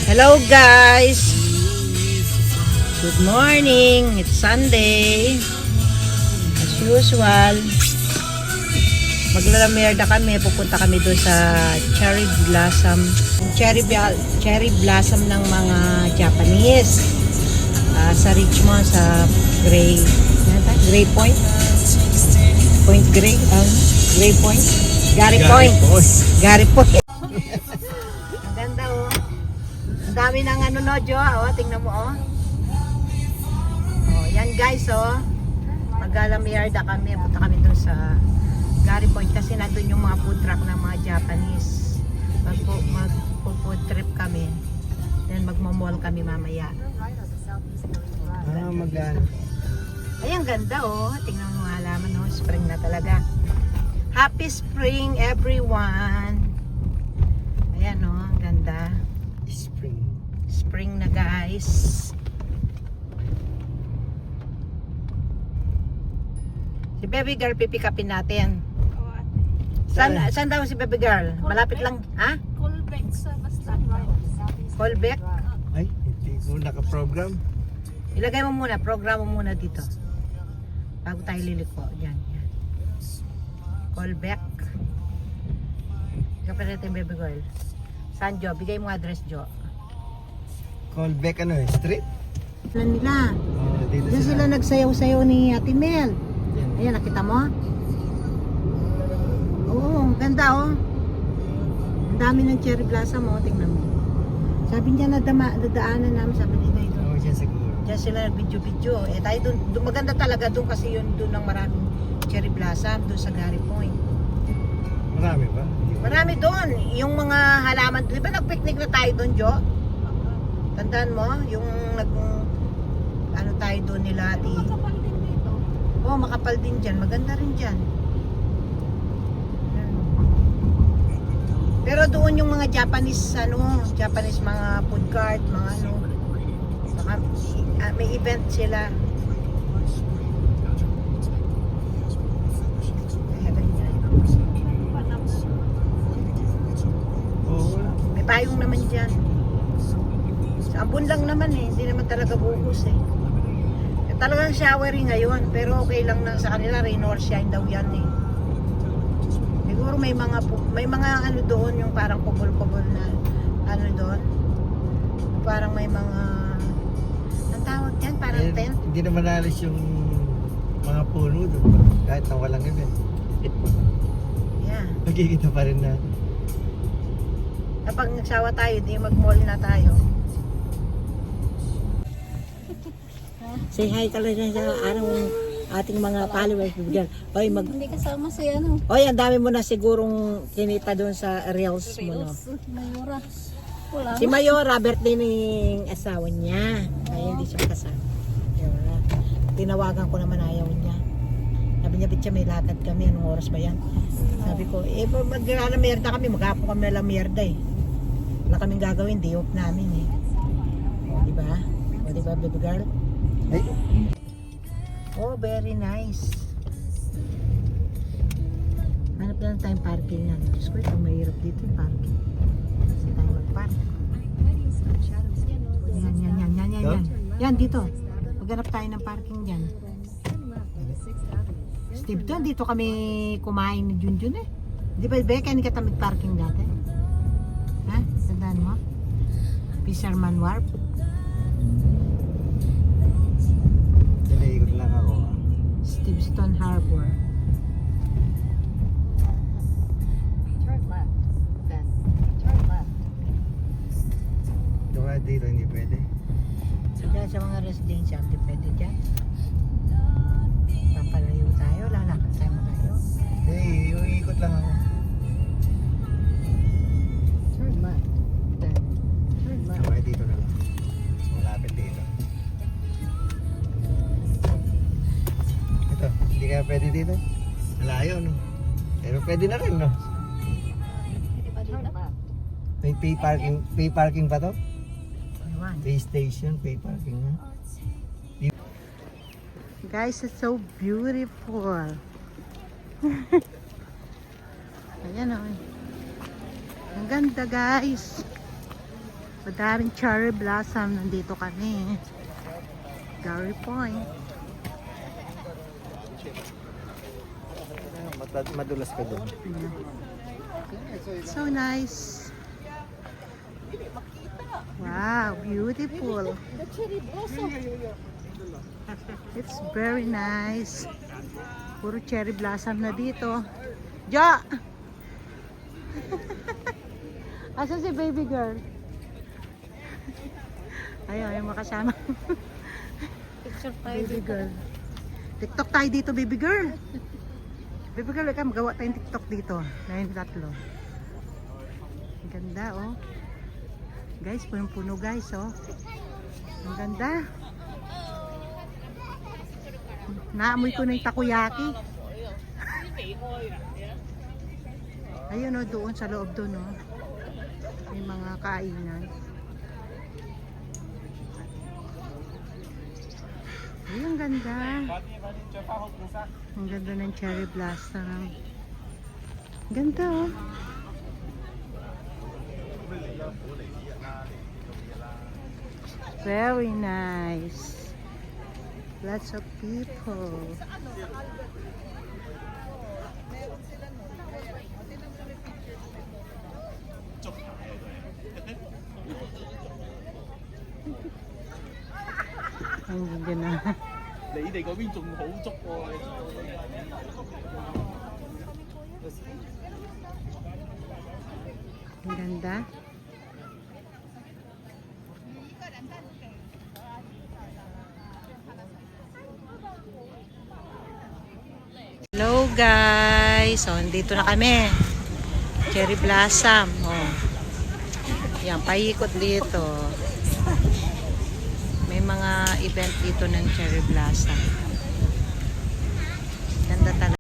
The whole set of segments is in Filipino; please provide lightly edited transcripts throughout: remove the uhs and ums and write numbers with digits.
Hello guys! Good morning! It's Sunday. As usual, maglalamerda kami. Pupunta kami doon sa cherry blossom. Cherry blossom ng mga Japanese. Sa Richmond, sa Gray Point? Gray Point? Gary Point. Ang ganda oh. Ang dami ng ano no, Jo. Oh, tingnan mo oh. Oh, yan guys oh. Maglalamyarda kami. Punta kami doon sa Gary Point kasi nandun yung mga food truck ng mga Japanese. Mag-food trip kami. Then magmo-mall kami mamaya. Maganda. Ay, ang ganda oh. Tingnan mo halaman oh. Spring na talaga. Happy spring everyone. Ayan oh, ang ganda. Spring na guys. Si baby girl pipick upin natin. Saan daw si baby girl? Malapit lang, ha? Colbeck sa basta. Colbeck? Ay, hindi ko naka-program. Ilagay mo muna, program mo muna dito. Bago tayo liliko. Yan. Colbeck. Kapag natin baby girl. Saan Jo? Bigay mo address Jo. Colbeck street? Plan nila. Dito Diyan sila nagsayaw-sayaw ni Ate Mel. Ayan, nakita mo? Oo, ang ganda oh. Ang dami ng cherry blossom oh, tingnan mo. Sabi niya nadaanan namin, sabi nila ito. Oo, siya siguro. Diyan sila nag-video-video. Eh tayo doon, maganda talaga doon kasi yun doon ng maraming cherry blossom doon sa Gary Point. Marami ba? Marami doon. Yung mga halaman, di ba nag-picnic na tayo doon, Jo? Tandaan mo? Yung ano tayo doon nila, ati. Makapal din dito. Oo, makapal din dyan. Maganda rin dyan. Pero doon yung mga Japanese mga food cart, mga ano. Baka, may event sila. Kaya ganyan. Oo. May payong naman dyan. Sa ambon lang naman eh. Hindi naman talaga buhos eh. Talagang showery ngayon. Pero okay lang na sa kanila. Rain or shine daw yan eh. Siguro may mga ano doon. Yung parang pubol-pubol na ano doon. Parang may mga ang tawag yan. Parang tent. Hindi naman alis yung mga puno doon. Kahit na walang event. Yeah. Magkikita pa rin natin. Kapag nagsawa tayo, di mag-mall na tayo. Say hi ka lang sa ating mga followers. Oy, Hindi kasama si ano. Oy, ang dami mo na sigurong kinita doon sa reels mo, no? Mayura. Wala. Si Mayora, birthday ng asawa niya. Kaya hindi siya kasama. Mayora. Tinawagan ko naman, ayaw niya. Sabi niya, bitya, may lakad kami. Anong oras ba yan? Sabi ko, mag-alamerda kami. Maghapon kami alamerda eh. Wala kaming gagawin, day off namin eh. O, diba? O, diba, baby girl? Ay, Oh, very nice. Hanap na lang tayong parking yan. Diyos ko, itong mahirap dito yung parking. Kasi tayo mag-park. Yan. Yan, dito. Maghanap tayo ng parking dyan. Steve, doon, dito kami kumain ni Junjun eh. Di ba, Becca, hindi ka tamig parking dati? Ha? Tandaan mo? Fisherman Wharf? nalaikot lang ako. Steveston Harbor. Turn left. Then turn left. Diba dito hindi pwede? Diyan sa mga residential, di pwede dyan. Papalayo tayo, lalakad tayo malayo. Eh, yung ikot lang ako. Turn left. Then turn left. Diba dito na lang. Malapit dito. Ito, hindi kaya pwede dito? Malayo, no? Pero pwede na rin, no? Turn left. May pay parking pa to? Iwan. Pay station, pay parking na. Guys, it's so beautiful. Ayan o. Ang ganda guys. Madaming cherry blossom. Nandito kami. Gary Point. Madulas ka doon. So nice. Wow, beautiful. It's very nice. Puro cherry blossom na dito. Ja! Asan si baby girl? Ayun, yung makasama. Picture Baby girl. TikTok tayo dito, baby girl. Baby girl, ikaw magawa tayong TikTok dito. Na yung tatlo. Ang ganda, oh. Guys, punong-puno guys, oh. Ang ganda. Naamoy ko na yung takoyaki. Ayun, oh, doon sa loob doon, oh. May mga kainan. Ay, ang ganda. Ang ganda ng cherry blossom. Ganda, oh. Very nice. Lots of people. Ang ganda na. 你哋嗰邊仲好足喎、Ang ganda. Hello guys. So, dito na kami. Cherry blossom. Oh. Yan, paikot dito. May mga event dito ng cherry blossom. Ganda talaga.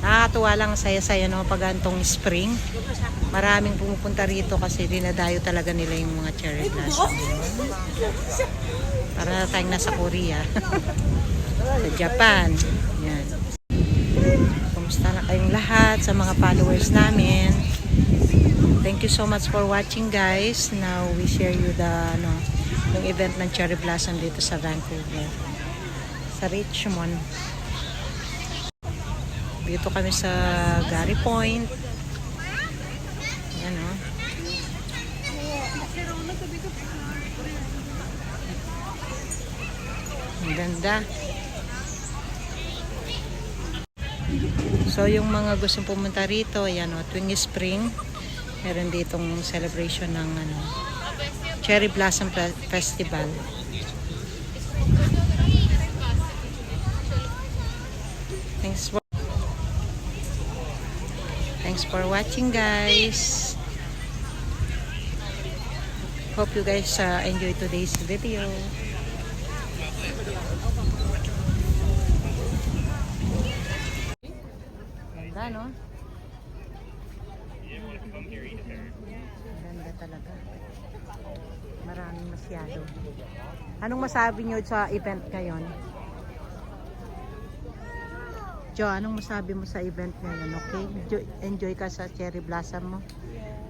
Nakakatuwa lang, saya-saya no pag antong spring. Maraming pumupunta rito kasi dinadayo talaga nila yung mga cherry blossom. Para na tayong nasa Korea. Sa Japan. Yan. Kumusta na kayong lahat sa mga followers namin. Thank you so much for watching guys. Now we share you the yung event ng cherry blossom dito sa Vancouver. Sa Richmond. Dito kami sa Gary Point. Yan o. Ang ganda. So yung mga gustong pumunta rito, yan o, tuwing spring, meron ditong celebration ng Cherry Blossom Festival. Thanks for watching guys. Hope you guys enjoy today's video. Ganda, no? Ganda talaga. Maraming masyado. Anong masabi nyo sa event ngayon? Jo, anong masabi mo sa event ngayon? Okay? Enjoy ka sa cherry blossom mo?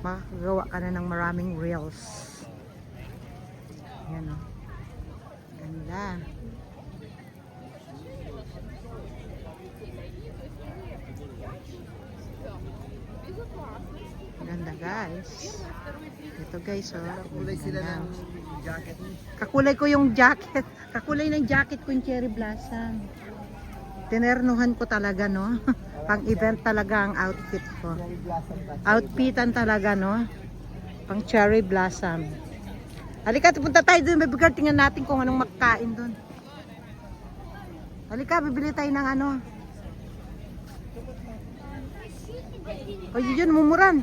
Makagawa ka na ng maraming reels. Yan o. Ganda. Ganda guys. Ito guys, oh. Kulay sila ng jacket. Kakulay ko yung jacket. Kakulay ng jacket ko yung cherry blossom. Tinernuhan ko talaga, no? Pang event talaga ang outfit ko. Cherry blossom ba? Outfitan talaga, no? Pang cherry blossom. Halika, punta tayo dun. Baby girl, tingnan natin kung anong makakain dun. Halika, bibili tayo ng ano. O yun, mumuran.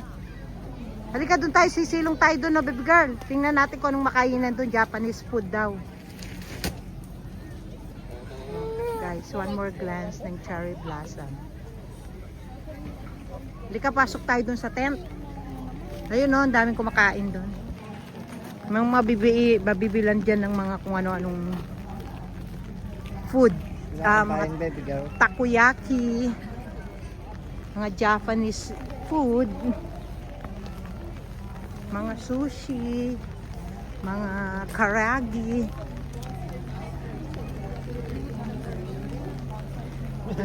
Halika, dun tayo. Sisilong tayo dun, no, baby girl. Tingnan natin kung anong makainan dun. Japanese food daw. Guys, one more glance ng cherry blossom. Halika, pasok tayo dun sa tent. Ayun, no, ang daming kumakain dun. May mabibilan dyan ng mga kung ano-anong food. Mga baby girl. takoyaki, mga Japanese food. Mga sushi, mga karagi.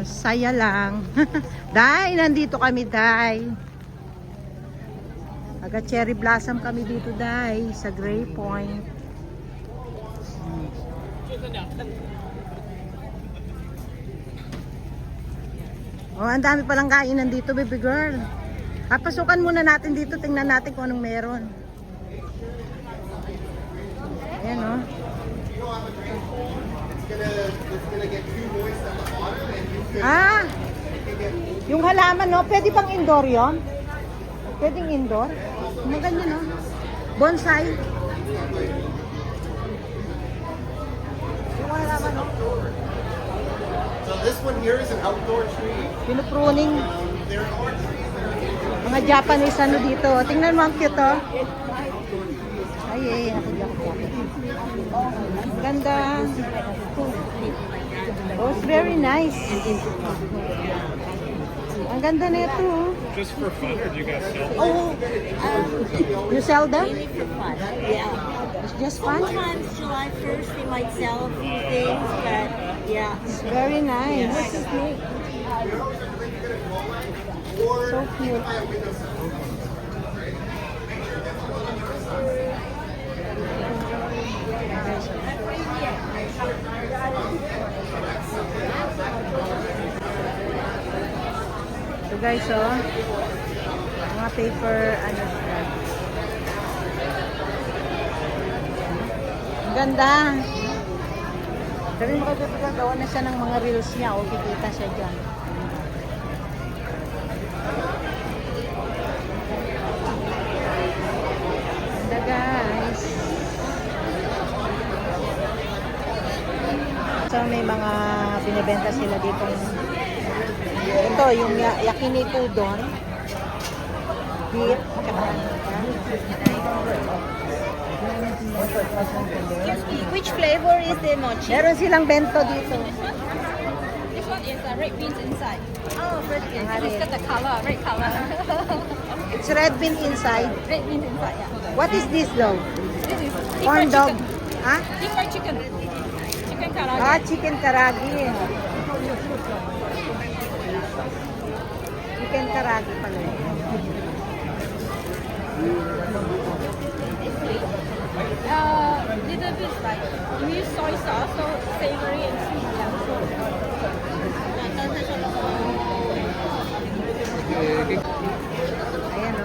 Saya lang. Day, nandito kami, Day. Aga cherry blossom kami dito, Day, sa Gray Point. Oh, ang dami palang kainan dito, baby girl. Pasukan muna natin dito, tingnan natin kung anong meron. Ayan, oh. Yung halaman, no? Pwede bang indoor yon? Pwedeng indoor? Maganda, no? Bonsai. Yung halaman, no? So this one here is an outdoor tree. Pinupruning. Mga Japanese ano dito. Tingnan mo ang cute, oh. Ay, ako Japanese. Ganda. Oh, it's very nice. Ang ganda na ito, oh. Just for fun, or do you guys sell? Oh, you sell them? Mainly for fun. Yeah. It's just fun. Sometimes July 1st they might sell a few things, but yeah. It's very nice. So cute. So guys, oh, mga paper, ano sila. Ang ganda. Sabi mo kayo, gawa na siya ng mga reels niya, o kikita siya dyan. Ganda guys. So may mga binibenta sila dito. Ito yung yakiniku doon. Beef. Excuse me, which flavor is the mochi? Meron silang bento dito. This one is red beans inside. Oh, red bean. Look at the color, red color. It's red bean inside. Red beans inside, yeah. What is this though? This is deep Corn fried dog. chicken. Ha? Deep fried chicken. Chicken karaage. Chicken karagi. Chicken karagi pala. Little bit like we use soy sauce, so savory and sweet. Yeah. Ayan o.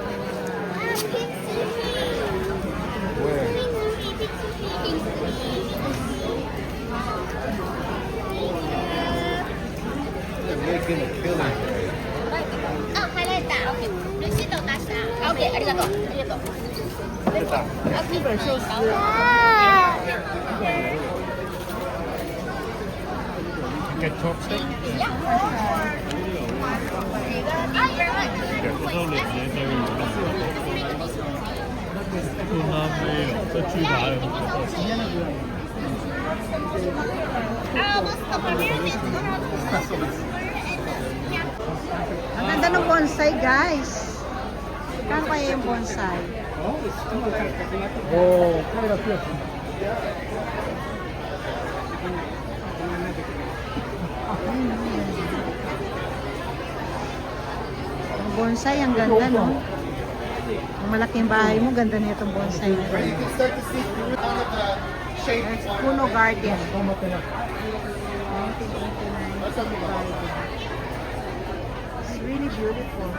Making a killing. あ、ハイライター。レシート出した。オッケー、ありがとう。ありがとう。日本寿司。 Get chopstick? Yeah. What's the pyramid? Ang ganda ng bonsai, guys. Kano kaya yung bonsai? Ang bonsai, ang ganda, no? Ang malaking bahay mo, ganda na itong bonsai. You can start to see through all of the shape. It's Puno Garden. 1989 It's really beautiful.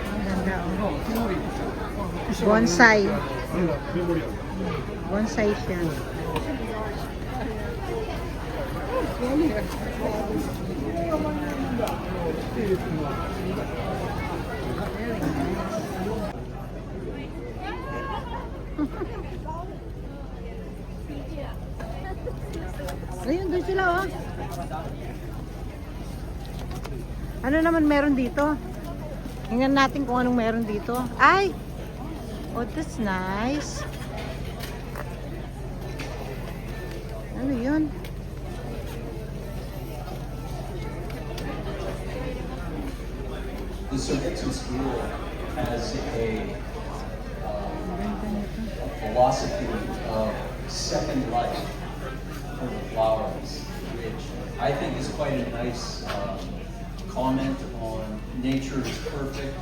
Ang ganda, oh. Bonsai. Bonsai siya. Ayun, doon sila, oh. Ano naman meron dito? Tingnan natin kung anong meron dito. Ay! Oh, that's nice. Ano yun? the Servetien School has a philosophy of second life for the flowers, which I think is quite a nice comment on nature is perfect.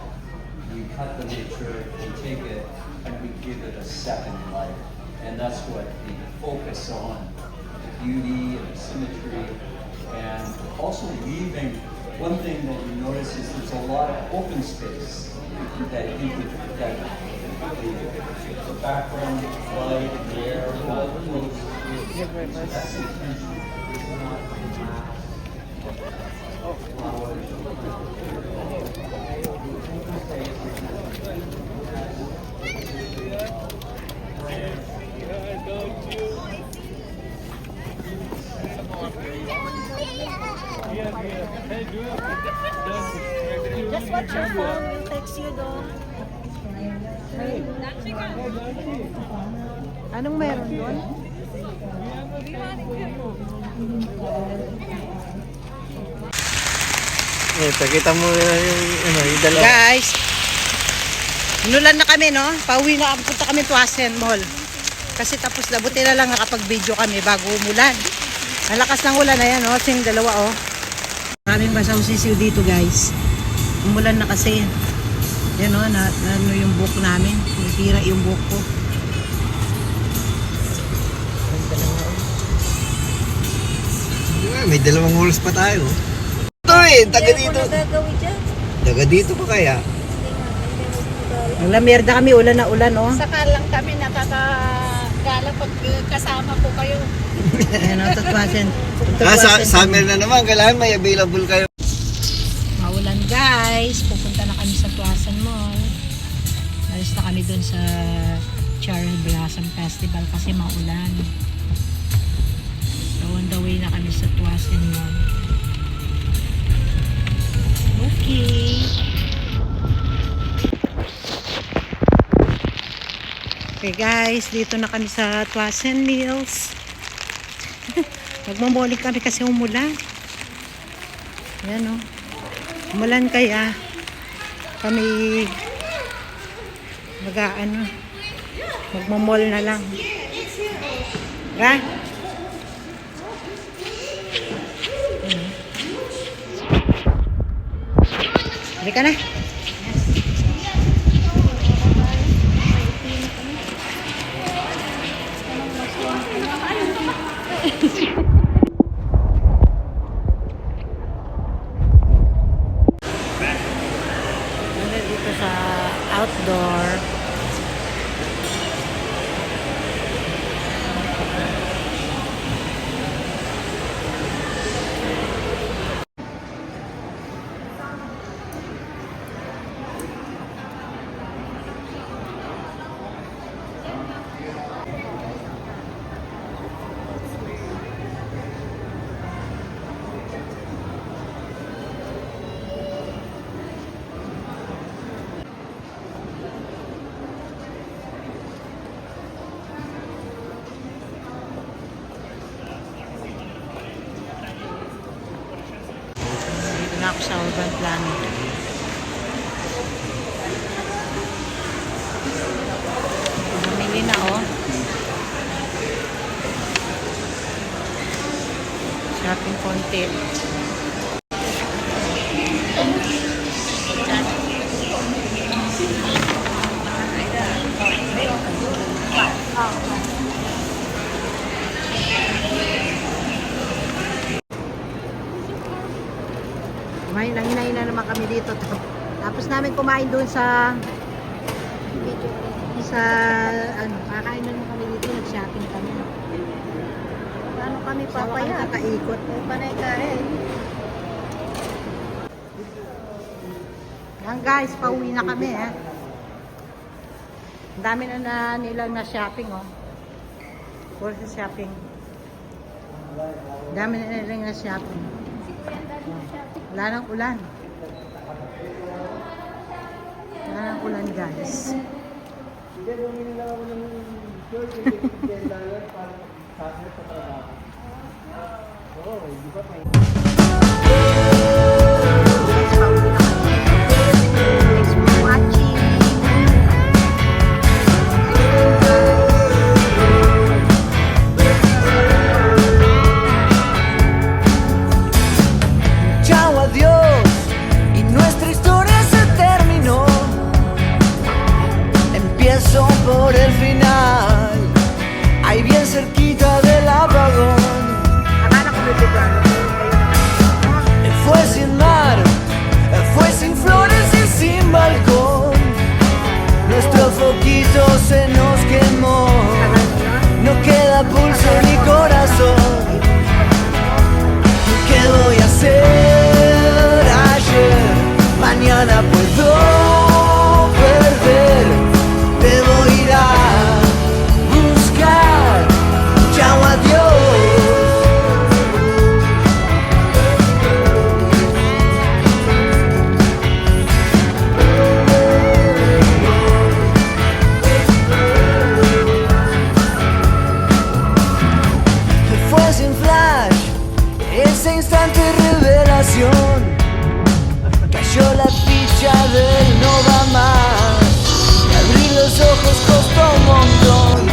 We cut the nature, we take it, and we give it a second life. And that's what the focus on, the beauty and the symmetry, and also leaving. One thing that you notice is there's a lot of open space that you could, that the background, light, the air, all close. So that's the intention. Just watch your phone, we'll text you doon. Anong meron doon? Kita mo yung dalawa. Guys, inulan na kami, no? Pauwi na, punta kami Tuasen Mall. Kasi tapos na, buti na lang nakapag-video kami bago umulan. Ang lakas ng ulan, ayan, no? Sing dalawa, oh. Maraming basaw sisiw dito, guys. Umulan na kasi. Yan, no? Ano yung buhok namin. Natira yung buhok ko. May dalawang oras pa tayo. Ito taga dito. Taga dito pa kaya? Wala, merda kami, ulan na ulan, oh. Saka lang kami nakakagala pag kasama po kayo. Ayan, no? Tuasen. Summer na naman, kailangan may available kayo. Maulan, guys. Pupunta na kami sa Tuasen Mall. Alis na kami dun sa Cherry Blossom Festival kasi maulan. So on the way na kami sa Tuasen Mall. Okay. Okay guys, dito na kami sa Tuasen Mills. Magmamoling kami kasi umulan. Ayan, oh. Umulan kaya kami magmamall na lang. Ha? Halika na. Dito sa outdoor. Na ako sa Urban Planet. Namili na, oh. Shopping konti. Kumain na naman kami dito. Tapos namin kumain doon sa kakain na naman kami dito, nag-shopping kami. Ano kami papaya? Kakaikot. Panay kain. Yan guys, pauwi na kami, eh. Ang dami na nilang na shopping, oh. For sa shopping. Ang dami na nilang na shopping. Wala nang ulan. Wala nang ulan, guys. Hindi, bumili lang ako ng short, $10 para sa trabaho. Oo, di ba? ese instante revelación, cayó la ficha del no va más. Y abrir los ojos costó un montón.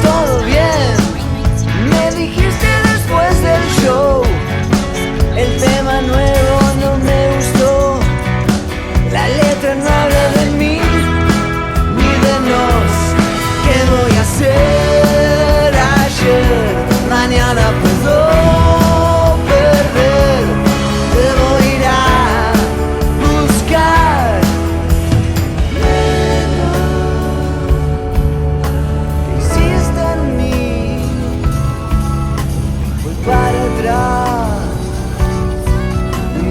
Todo bien, me dijiste después del show. El tema nuevo no me gustó. La letra no habla de mí ni de nos. ¿Qué voy a hacer ayer? Mañana puedo perder. Debo ir a buscar. ¿Qué hiciste en mí? Voy para atrás.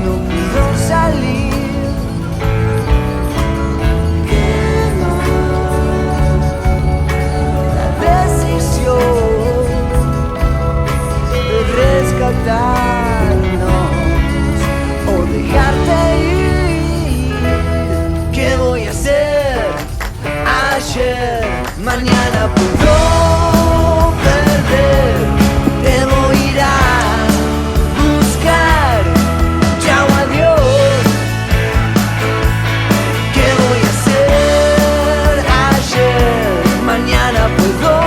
No puedo salir. Rescatarnos o dejarte ir. ¿Qué voy a hacer ayer? Mañana puedo perder. Debo ir a buscar. Chao, adiós. ¿Qué voy a hacer ayer? Mañana puedo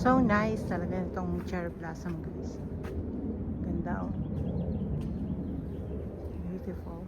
So nice talaga itong Cherry Blossom, guys. Ganda, oh. Beautiful.